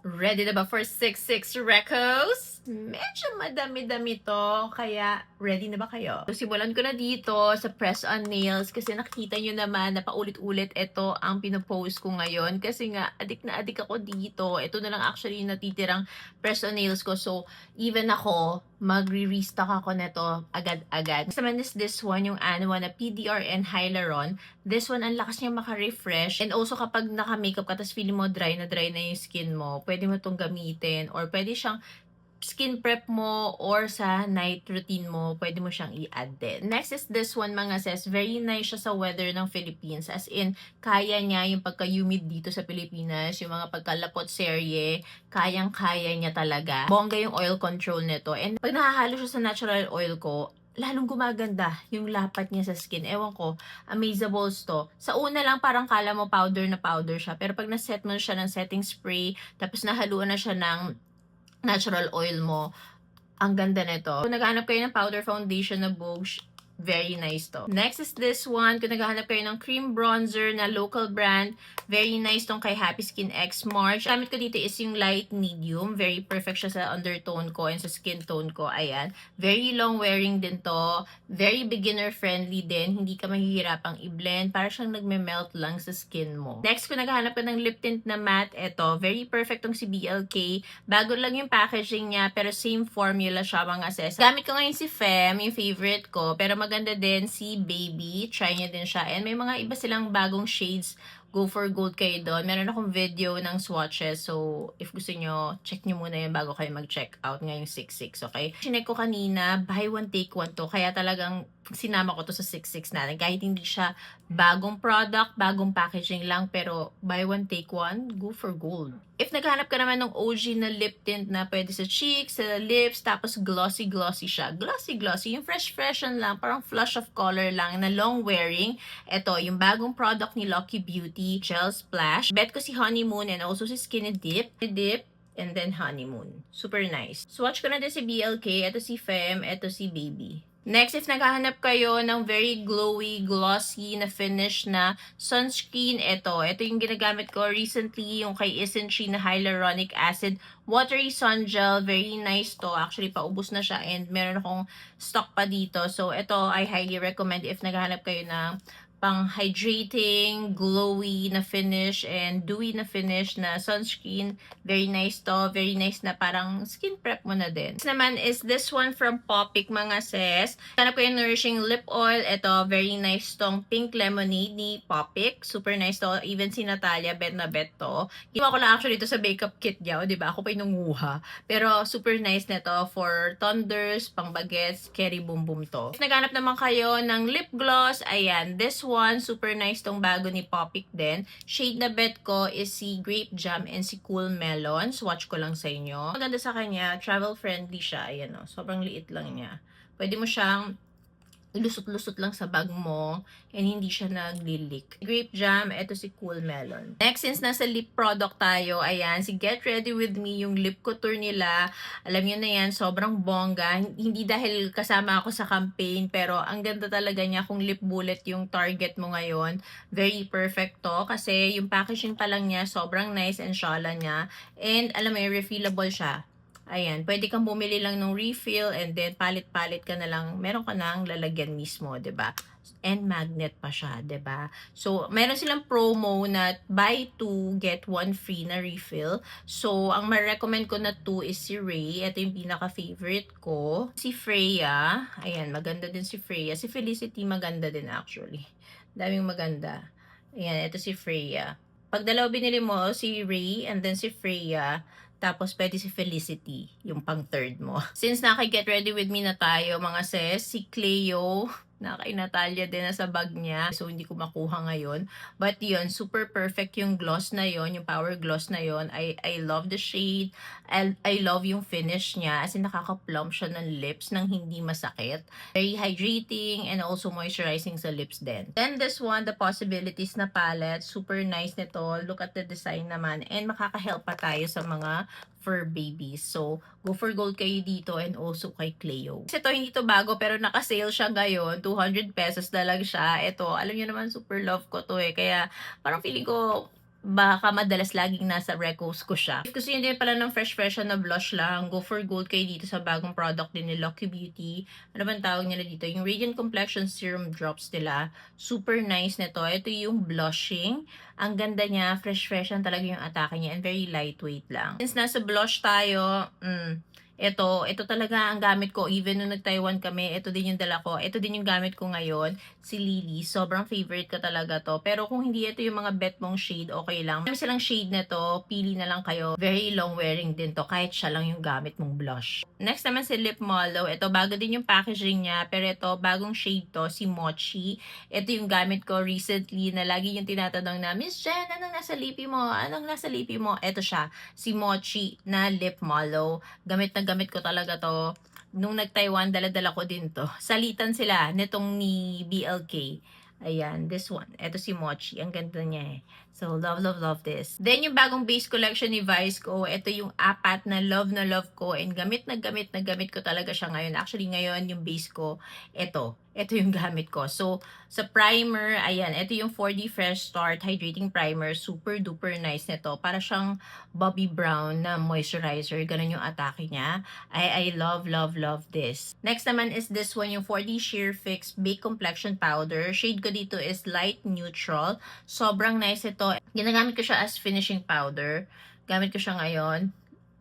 Ready na ba for 66 recos? Medyo madami-dami to, kaya ready na ba kayo? So, simulan ko na dito sa press on nails kasi nakikita nyo naman na paulit-ulit ito ang pinopost ko ngayon kasi nga adik na adik ako dito. Ito na lang actually yung natitirang press on nails ko. So, even ako, magre-restock ako nito agad-agad. Next naman is this one, yung Anua na PDRN Hyaluron. This one, ang lakas niya maka-refresh. And also, kapag naka-makeup ka, tapos feeling mo dry na yung skin mo, pwede mo itong gamitin. Or pwede siyang skin prep mo or sa night routine mo, pwede mo siyang i-add din. Next is this one mga sis. Very nice siya sa weather ng Philippines. As in, kaya niya yung pagka-humid dito sa Pilipinas, yung mga pagkalapot serye, kayang-kaya niya talaga. Bongga yung oil control nito. And pag nakahalo siya sa natural oil ko, lalong gumaganda yung lapat niya sa skin. Ewan ko, amazables to. Sa una lang parang kala mo powder na powder siya. Pero pag naset mo siya ng setting spray, tapos nahaluan na siya ng natural oil mo, ang ganda nito. Kung naghahanap kayo ng powder foundation na Bosch, very nice to. Next is this one. Kung naghahanap kayo ng cream bronzer na local brand, very nice tong kay Happy Skin X March. Gamit ko dito is yung light medium. Very perfect siya sa undertone ko and sa skin tone ko. Ayan. Very long wearing din to. Very beginner friendly din. Hindi ka mahihirapang i-blend. Para siyang nagme-melt lang sa skin mo. Next, kung naghahanap ka ng lip tint na matte, eto. Very perfect tong si BLK. Bago lang yung packaging niya, pero same formula siya mga sis. Gamit ko ngayon si Fem, yung favorite ko. Pero maganda din si Baby. Try niya din siya. And may mga iba silang bagong shades. Go for gold kayo doon. Meron akong video ng swatches. So, if gusto nyo, check nyo muna yun bago kayo mag-check out ngayong 66, okay? Chinek ko kanina, buy one, take one to. Kaya talagang sinama ko to sa 66 natin. Kahit hindi siya bagong product, bagong packaging lang, pero buy one, take one, go for gold. If naghanap ka naman ng OG na lip tint na pwede sa cheeks, sa lips, tapos glossy-glossy siya. Glossy-glossy, yung fresh-freshen lang, parang flush of color lang na long wearing. Ito, yung bagong product ni Lucky Beauty, Gel Splash. Bet ko si Honeymoon and also si Skinny Dip. And then Honeymoon. Super nice. Swatch ko na din si BLK. Ito si Fem. Ito si Baby. Next, if naghahanap kayo ng very glowy, glossy na finish na sunscreen, ito yung ginagamit ko recently, yung kay Isntree na hyaluronic acid watery sun gel. Very nice to. Actually, paubos na siya and meron akong stock pa dito. So, ito I highly recommend if naghahanap kayo ng pang-hydrating, glowy na finish, and dewy na finish na sunscreen. Very nice to. Very nice na parang skin prep mo na din. Next naman is this one from Popic mga sis. Hanap ko yung Nourishing Lip Oil. Ito, very nice tong Pink Lemonade ni Popic. Super nice to. Even si Natalia, bet na bet to. Ginawa ko lang actually ito sa makeup kit niya. O, diba? Ako pa yung nanguha. Pero super nice na to for thunders, pang bagets, carry boom boom to. If naghanap naman kayo ng lip gloss, ayan, this one, super nice tong bago ni Popic din. Shade na bet ko is si Grape Jam and si Cool Melon. Swatch ko lang sa inyo. Maganda sa kanya, travel friendly siya. Ayan o, sobrang liit lang niya. Pwede mo siyang lusot-lusot lang sa bag mo and hindi siya nagli-leak. Grape Jam, eto si Cool Melon. Next, since nasa lip product tayo, ayan, si Get Ready With Me, yung lip couture nila. Alam nyo na yan, sobrang bongga. Hindi dahil kasama ako sa campaign, pero ang ganda talaga niya kung lip bullet yung target mo ngayon. Very perfect to kasi yung packaging pa lang niya, sobrang nice and shala niya. And alam mo yung refillable siya. Ayan, pwede kang bumili lang ng refill and then palit-palit ka na lang. Meron ka nang lalagyan mismo, 'di ba? And magnet pa siya, 'di ba? So, meron silang promo na buy 2 get 1 free na refill. So, ang ma-recommend ko na 2 is si Ray. Ito yung pinaka-favorite ko. Si Freya, ayan, maganda din si Freya. Si Felicity maganda din actually. Daming maganda. Ayan, ito si Freya. Pag dalawa binili mo, si Ray and then si Freya, tapos, pwede si Felicity, yung pang third mo. Since naka-get ready with me na tayo, mga sis, si Cleo, kay Natalia din na sa bag niya. So, hindi ko makuha ngayon. But yun, super perfect yung gloss na yun, yung power gloss na yun. I love the shade. I love yung finish niya. As in, nakaka-plump siya ng lips nang hindi masakit. Very hydrating and also moisturizing sa lips din. Then, this one, the Possibilities na palette. Super nice nito. Look at the design naman. And makaka-help pa tayo sa mga fur babies. So, go for gold kayo dito and also kay Cleo. Kasi ito, hindi to bago pero naka-sale siya ngayon. 200 pesos na lang siya. Ito, alam niyo naman, super love ko to eh. Kaya, parang feeling ko, baka madalas laging nasa recos ko siya. If gusto nyo din pala ng fresh na blush lang, go for gold kayo dito sa bagong product din ni Lucky Beauty. Ano bang tawag nila dito? Yung Radiant Complexion Serum Drops nila. Super nice nito. Ito yung blushing. Ang ganda niya, fresh talaga yung atake niya and very lightweight lang. Since nasa blush tayo, ito talaga ang gamit ko. Even nung nag-Taiwan kami, ito din yung dala ko. Ito din yung gamit ko ngayon. Si Lily. Sobrang favorite ko talaga to. Pero kung hindi ito yung mga bet mong shade, okay lang. Kung silang shade na to, pili na lang kayo. Very long wearing din to. Kahit siya lang yung gamit mong blush. Next naman si Lip Mallow. Ito, bago din yung packaging niya. Pero ito, bagong shade to. Si Mochi. Ito yung gamit ko recently na lagi yung tinatanong na, Miss Jen, anong nasa lipi mo? Anong nasa lipi mo? Ito siya. Si Mochi na Lip Mallow. Gamit ko talaga to. Nung nag-Taiwan, dala-dala ko din to. Salitan sila nitong ni BLK. Ayan, this one. Ito si Mochi. Ang ganda niya eh. So, love this. Then, yung bagong base collection ni Vice ko, ito yung apat na love ko. And gamit ko talaga siya ngayon. Actually, ngayon, yung base ko, ito yung gamit ko. So, sa primer, ayan, ito yung 4D Fresh Start Hydrating Primer. Super duper nice nito. Para siyang Bobbi Brown na moisturizer. Ganun yung atake niya. I love this. Next naman is this one, yung 4D Sheer Fix Bake Complexion Powder. Shade ko dito is light neutral. Sobrang nice ito. Ginagamit ko siya as finishing powder. Gamit ko siya ngayon.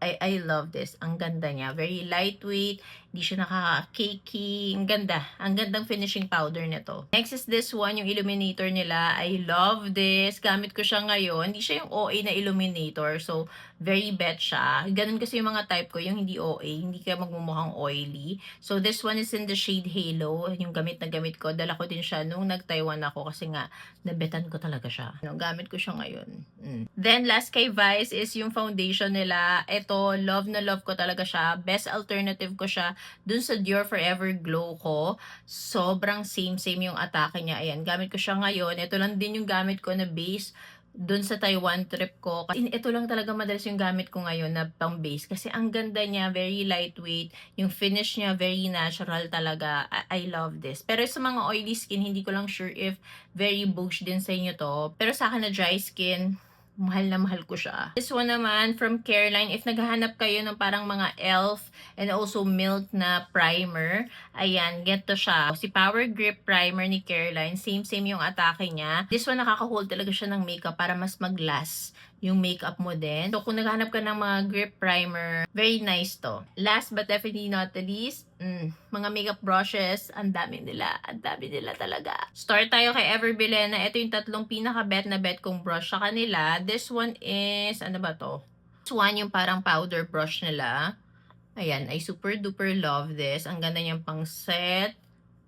I love this. Ang ganda niya. Very lightweight. Hindi siya nakaka-cakey. Ang ganda. Ang gandang finishing powder nito. Next is this one, yung illuminator nila. I love this. Gamit ko siya ngayon. Hindi siya yung OA na illuminator. So, very bet siya. Ganun kasi yung mga type ko. Yung hindi OA. Hindi ka magmumukhang oily. So, this one is in the shade Halo. Yung gamit na gamit ko. Dala ko din siya nung nag-Taiwan ako kasi nga, nabetan ko talaga siya. Gamit ko siya ngayon. Then, last kay Vice is yung foundation nila. Ito, love na love ko talaga siya. Best alternative ko siya dun sa Dior Forever Glow ko. Sobrang same yung atake niya. Ayan, gamit ko siya ngayon. Ito lang din yung gamit ko na base dun sa Taiwan trip ko. Kasi ito lang talaga madalas yung gamit ko ngayon na pang base. Kasi ang ganda niya, very lightweight. Yung finish niya, very natural talaga. I love this. Pero sa mga oily skin, hindi ko lang sure if very boosh din sa inyo to. Pero sa akin na dry skin, mahal na mahal ko siya. This one naman from Careline. If naghahanap kayo ng parang mga e.l.f. and also Milk na primer, ayan, get to siya. Si Power Grip Primer ni Careline. Same yung atake niya. This one nakaka-hold talaga siya ng makeup para mas mag-last yung makeup mo din. So, kung naghahanap ka ng mga grip primer, very nice to. Last but definitely not the least, mga makeup brushes, ang dami nila talaga. Start tayo kay Everbilena. Ito yung tatlong pinaka-bet na bet kong brush sa kanila. This one is, ano ba to? This one yung parang powder brush nila. Ayan, I super duper love this. Ang ganda niyang pang set.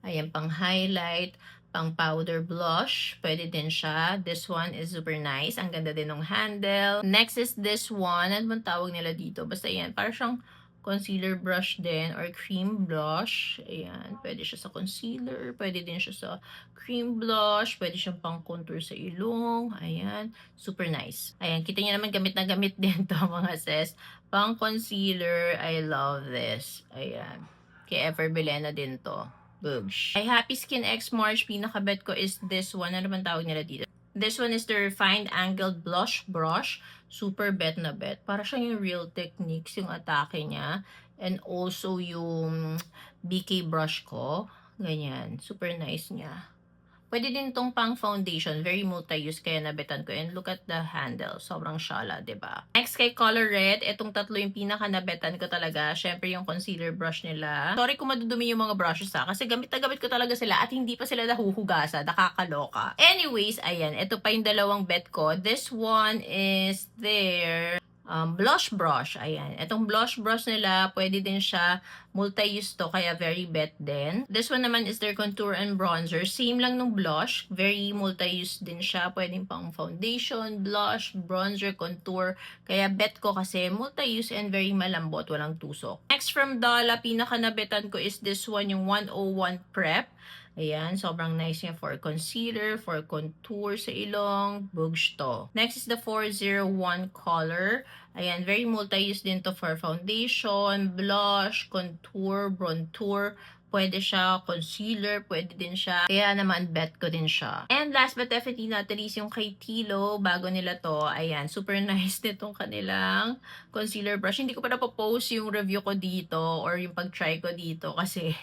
Ayan, pang highlight. Pang powder blush. Pwede din siya. This one is super nice. Ang ganda din ng handle. Next is this one. Ano bang tawag nila dito? Basta yan. Parang siyang concealer brush din or cream blush. Ayan. Pwede siya sa concealer. Pwede din siya sa cream blush. Pwede siyang pang contour sa ilong. Ayan. Super nice. Ayan. Kita niyo naman gamit na gamit din to mga sis. Pang concealer. I love this. Ayan. Kay Everbilena din to. Boosh. Ay, Happy Skin X March, pinaka-bet ko is this one. Ano naman tawag nila dito? This one is the Refined Angled Blush Brush. Super bet na bet. Para siyang yung Real Techniques, yung atake niya. And also yung BK brush ko. Ganyan. Super nice niya. Pwede din tong pang foundation. Very multi-use kaya nabetan ko. And look at the handle. Sobrang shala, diba? Next kay Colorette. Itong tatlo yung pinaka-nabetan ko talaga. Syempre yung concealer brush nila. Sorry kung madudumi yung mga brushes kasi gamit na gamit ko talaga sila at hindi pa sila nahuhugasan. Nakakaloka. Anyways, ayan. Ito pa yung dalawang bet ko. This one is their blush brush. Ayan. Itong blush brush nila, pwede din siya multi-use to, kaya very bet din. This one naman is their contour and bronzer. Same lang nung blush. Very multi-use din siya. Pwedeng pang foundation, blush, bronzer, contour. Kaya bet ko kasi multi-use and very malambot. Walang tusok. Next from Dala, pinaka-nabetan ko is this one, yung 101 Prep. Ayan, sobrang nice niya for concealer, for contour sa ilong, bugs to. Next is the 401 color. Ayan, very multi-use din to for foundation, blush, contour, bronzer. Pwede siya concealer, pwede din siya. Kaya naman, bet ko din siya. And last but definitely not the least, yung kay Tilo, bago nila to, ayan, super nice nitong kanilang concealer brush. Hindi ko pa napopost yung review ko dito or yung pag-try ko dito kasi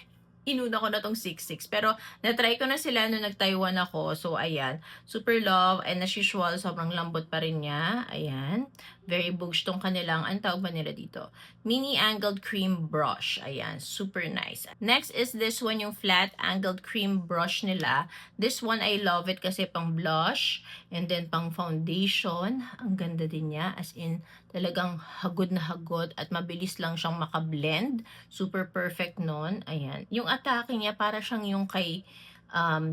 inuna ko na tong 66. Pero, na-try ko na sila nung nag-Taiwan ako. So, ayan. Super love. And as usual, sobrang lambot pa rin niya. Ayan. Very bouge tong kanilang, ang tawag ba nila dito? Mini angled cream brush. Ayan. Super nice. Next is this one, yung flat angled cream brush nila. This one, I love it kasi pang blush. And then, pang foundation. Ang ganda din niya. As in, talagang hagod na hagod. At mabilis lang siyang makablend. Super perfect nun. Ayan. Yung atake niya, para siyang yung kay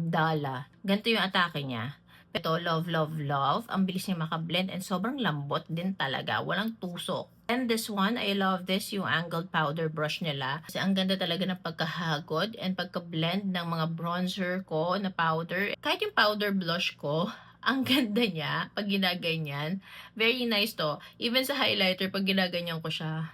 Dala. Ganito yung atake niya. Ito, love, love, love. Ang bilis niya makablend and sobrang lambot din talaga. Walang tusok. And this one, I love this, yung angled powder brush nila. Kasi ang ganda talaga ng pagkahagod and pagka-blend ng mga bronzer ko na powder. Kahit yung powder blush ko, ang ganda niya pag ginaganyan. Very nice to. Even sa highlighter, pag ginaganyan ko siya,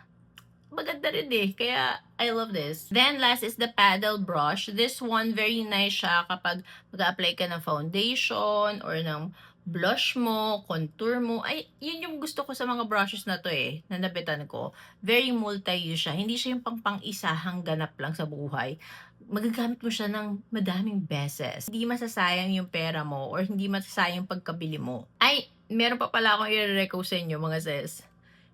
maganda rin eh. Kaya, I love this. Then, last is the paddle brush. This one, very nice siya kapag mag-apply ka ng foundation or ng blush mo, contour mo. Ay, yun yung gusto ko sa mga brushes na to eh, na nabitan ko. Very multi-use siya. Hindi siya yung pang-isahang ganap lang sa buhay. Magagamit mo siya ng madaming beses. Hindi masasayang yung pera mo or hindi masasayang pagkabili mo. Ay, meron pa pala akong i-reco sa inyo mga sis.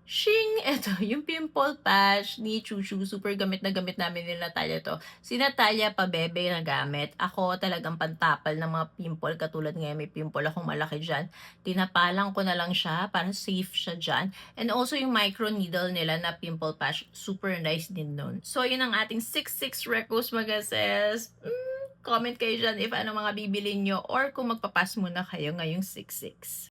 Shing! Eto, yung pimple patch ni Chuchu. Super gamit na gamit namin ni Natalia to. Si Natalia pa bebe na gamit. Ako talagang pantapal ng mga pimple. Katulad ngayon may pimple akong malaki dyan. Tinapalang ko na lang siya para safe siya dyan. And also yung micro needle nila na pimple patch. Super nice din nun. So yun ang ating 6-6 recos mga sis. Comment kayo dyan if ano mga bibili nyo or kung magpapas muna kayo ngayong 6-6.